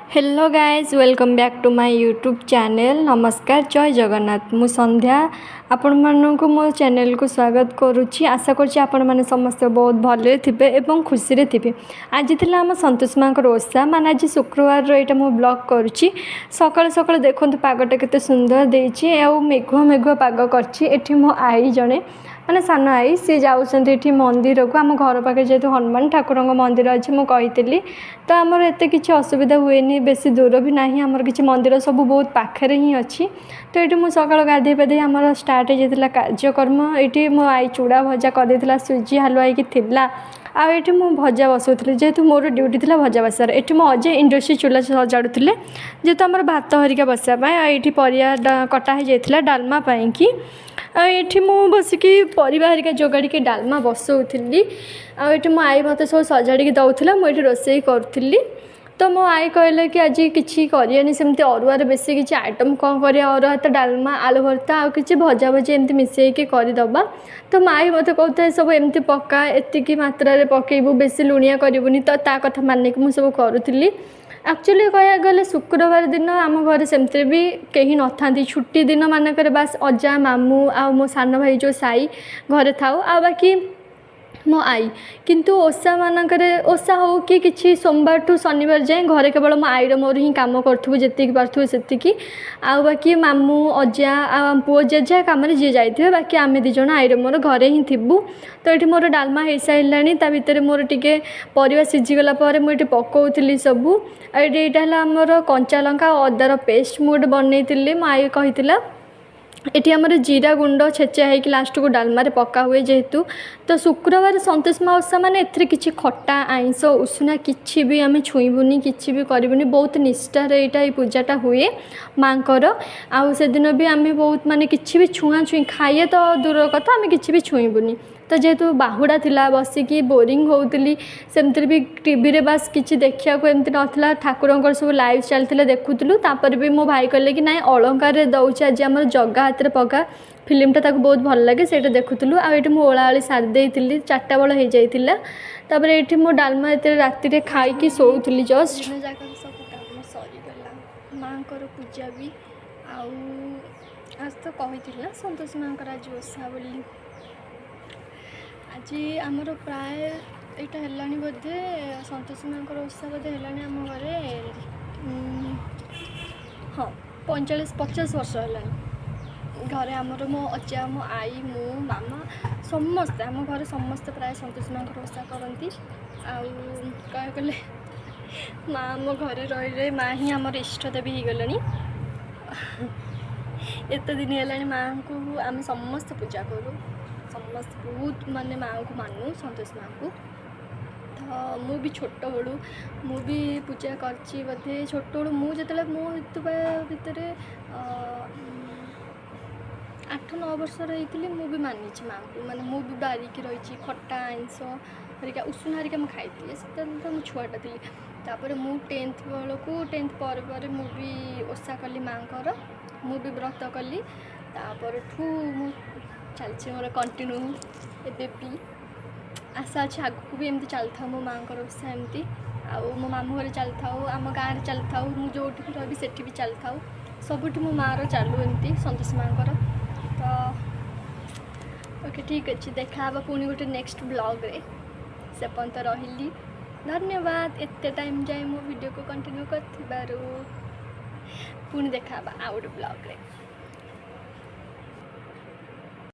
Hello guys welcome back to my YouTube channel. नमस्कार, जय जगन्नाथ। मु संध्या आपण मानक मो चैनल को स्वागत करुच्ची। आशा करुच्ची आपण माने समस्त बहुत भले थिबे एवं खुशी रे थिबे। आज थिला हम संतोष माँ ओषा माने आज शुक्रवार एटा मु ब्लॉग करुच्ची। सकाळ सकाळ देखंतु पागटा केते सुंदर देइची आ मेघुआ मेघुआ पाग करची। एठी मो आई जणे माने सान आई सी जाउछन्ती एठी मंदिर को। आम घर पाखे जेहेतु हनुमान ठाकुर मंदिर अच्छे मुझे कही तो आमर एत किसी असुविधा हुए बेसी दूर भी ना आमर किसी मंदिर सब बहुत पाखे ही अच्छी। तो ये मुझे सका गाधे पाधे आम स्टार्ट होता कार्यक्रम। ये मो आई चूड़ा भजा कर सुजी हलुआ की आठी मु भजा बसाऊली जेहेतु मोर ड्यूटी थी भजा बसार। ये मो अजय इंडस्ट्री चूल्हा सजाड़ुले जेहेतु आम भात हरिका बसापी। ये परिया कटा हो जाता डालमा कि ये मु बसिकी परिवा हरिका जोगाड़ी डालमा बसाऊली। आठी मो आई मत सब सजाड़ी दौला मुझे रोसे करी। तो मो आई कहले कि आज किसी करनी सेमती अरुआर बेसी किसी आइटम कौन कर अरुआ तो डालमा आलू भर्ता आ कि भजा भजी एमती मिसेक करदे। तो माई मत कहते सब एमती पका एतिकी मात्रा पकेबू बेसी लुणिया करबुनी तो ता कथा मानिक मुझे सब करूली। एक्चुअली कह गले शुक्रवार दिन आम घर सेमती भी कहीं न था छुट्टी दिन मानक बास अजा मामू आ मो सान भाई जो साई घरे थाऊ आ बाकी मो आई किंतु ओषा मानक ओषा हो कि किसी सोमवार टू शनिवार जाए घरे केवल मो आईर मोर ही कम करूँ जी पार्थु से आ बाकी मामू अजा आ पुओ जेजा कम जी जाइए बाकी आम दिज आईर मोर घरे ही थी। तो ये मोर डालमा हो सारे ता भितर मोर टे परिवा सीझीगला मुझे पकाउली सबू। यहाँ आमर कंचा लंका अदार पेस्ट मुझे बनई मो आई कही एटी आमर जीरा गुंड छेचा है कि लास्ट को डालमा पका हुए जेहेतु। तो शुक्रवार संतोष माँ ओषा माने एथिरे किछि खट्टा आइंस उषुना किछि भी आमे छुईबुनी किछि भी करबुनी। बहुत निष्ठार यहाँ पूजाटा हुए माँ आउ से दिन भी आमे बहुत माने किछि भी छुआ छुई खाइए तो दूर कथा आमे किछि भी छुईबुनी। तो जेहेतु बाहुड़ा थिला बसिकी बोरिंग होउतली सेमती भी टीवी रे बास किछि देखिया को एमती नथला ठाकुरंकर सब लाइव चलथिला देखुतलु। तापर भी मो भाई कहले कि नाइ अलंकार रे दउछि आज हमर जग्गा हाथ रे पका फिल्मटा ताको बहुत भल लगे सेटा देखुतलु। आ एठी मो ओळाळी सार देइतिली 4टा बेल हो जाइतिला। तापर एठी मो डालमा एते राति रे खाइकी सोउतली जस्ट दिन जाका सब काम सरी गला। मांकर पूजा भी आउ आज तो कहितिला संतोष मांकर आज ओषा बोली। आज आमर प्राय यहाँ है बोधे संतोष माँ ओषा बोधे है आम घरे हाँ 45-50 वर्ष है। घरे आमर मो अजा मो आई मो मामा समस्ते आम घर समस्ते प्राय संतोष माँ ओषा करती। कह गले माँ आम घरे रही माँ ही आमर इष्ट देवी हो गले। एत दिन है माँ को आम समस्त पूजा करूँ समस्त बहुत माने माँ को मानू संतोष माँ को। तो मु भी छोट बड़ू मु भी पूजा करची बोधे छोट बड़ू मुझे मो भितर 8-9 वर्ष रही मु भी मानी माँ को माने मु भी बारिकी रही खट्टा आइंस हरिका उषुना हरिका मुझे खाई से तो मु छुआटा थी। तापर मु 10th बेलू 10th पर मु भी ओषा कली माँ मु भी व्रत कली। तापर ठू मु चलती मोर कंटिन्यू एबे भी आशा अच्छे आगू भी एमती चलता मो माँ ओषा एमती आउ मो मामू घर चलता आम गाँव में चलता मु जो रही सेठी भी चलता सबुठ मो माँ चालू एमती संतोष माँ। तो ओके ठीक अच्छे देखा पुणी गोटे नेक्स्ट ब्लॉग रे से पर्यंत रही। धन्यवाद एते टाइम जाए मो वीडियो को कंटिन्यू कर पुणी देखा आउ गोटे ब्लॉग रे।